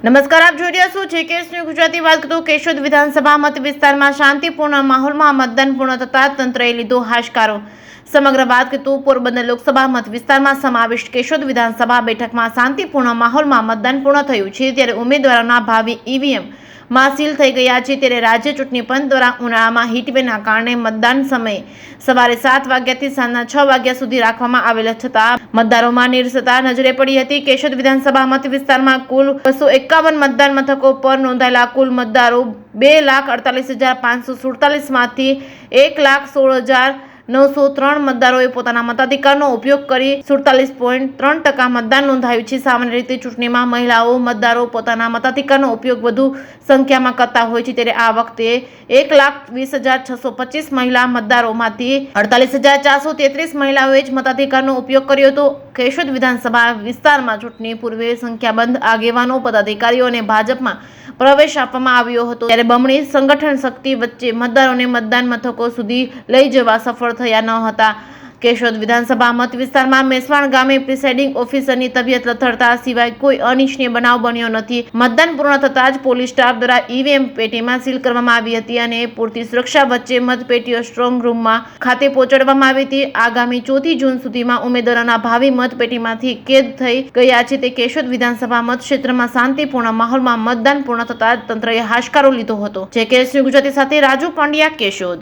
નમસ્કાર, આપ જોઈ રહ્યા છો જેકેએસ ન્યૂઝ ગુજરાતી. વાત કરીએ તો કેશોદ વિધાનસભા મત વિસ્તારમાં શાંતિપૂર્ણ માહોલમાં મતદાન પૂર્ણ થતા તંત્રએ લીધો હાશકારો. સમગ્ર વાત કરીએ તો પોરબંદર લોકસભા મત વિસ્તારમાં સમાવિષ્ટ કેશોદ વિધાનસભા બેઠકમાં શાંતિપૂર્ણ માહોલમાં મતદાન પૂર્ણ થયું છે. ત્યારે ઉમેદવારોના ભાવિ ઈવીએમ માં સીલ થઈ ગયા છે. ત્યારે રાજ્ય ચૂંટણી પંચ દ્વારા ઉનાળામાં હીટવેવના કારણે મતદાન સમય સવારે 7 વાગ્યાથી સાંજના 6 વાગ્યા સુધી રાખવામાં આવેલ છતાં મતદારોમાં નીરસતા નજરે પડી હતી. કેશોદ વિધાનસભા મત વિસ્તારમાં કુલ 251 મતદાન મથકો પર નોંધાયેલા કુલ મતદારો 2,48,547 માંથી 1,16,903 મતદારોએ પોતાના મતાધિકારનો ઉપયોગ કરી 47.3% મતદાન નોંધાયું છે. સામાન્ય રીતે ચૂંટણીમાં મહિલાઓ મતદારો પોતાના મતાધિકારનો ઉપયોગ વધુ સંખ્યામાં કરતા હોય છે. ત્યારે આ વખતે 1,20,625 મહિલા મતદારોમાંથી 48,433 મહિલાઓએ જ મતાધિકારનો ઉપયોગ કર્યો હતો. કેશોદ વિધાનસભા વિસ્તારમાં ચૂંટણી પૂર્વે સંખ્યાબંધ આગેવાનો પદાધિકારીઓ અને ભાજપમાં પ્રવેશ આપવામાં આવ્યો હતો. ત્યારે બમણી સંગઠન શક્તિ વચ્ચે મતદારોને મતદાન મથકો સુધી લઈ જવા સફળ થયા ન હતા. કેશોદ વિધાનસભા મત વિસ્તારમાં મેસવાણ ગામે પ્રિસાઇડિંગ ઓફિસરની તબિયત લથડતા સિવાય કોઈ અનિચ્છનીય બનાવ બન્યો નથી. મતદાન પૂર્ણ થતાં જ પોલીસ સ્ટાફ દ્વારા ઈવીએમ પેટીમાં સીલ કરવામાં આવી હતી અને પૂરતી સુરક્ષા વચ્ચે મતપેટીઓ સ્ટ્રોંગ રૂમમાં ખાતે પહોંચાડવામાં આવી હતી. આગામી 4 જૂન સુધીમાં ઉમેદવારોના ભાવિ મતપેટીમાંથી કેદ થઈ ગયા છે. તે કેશોદ વિધાનસભા મતક્ષેત્રમાં શાંતિપૂર્ણ માહોલમાં મતદાન પૂર્ણ થતાં તંત્રએ હાશકારો લીધો હતો. જેકેએસ ન્યૂઝ ગુજરાતી સાથે રાજુ પંડ્યા, કેશોદ.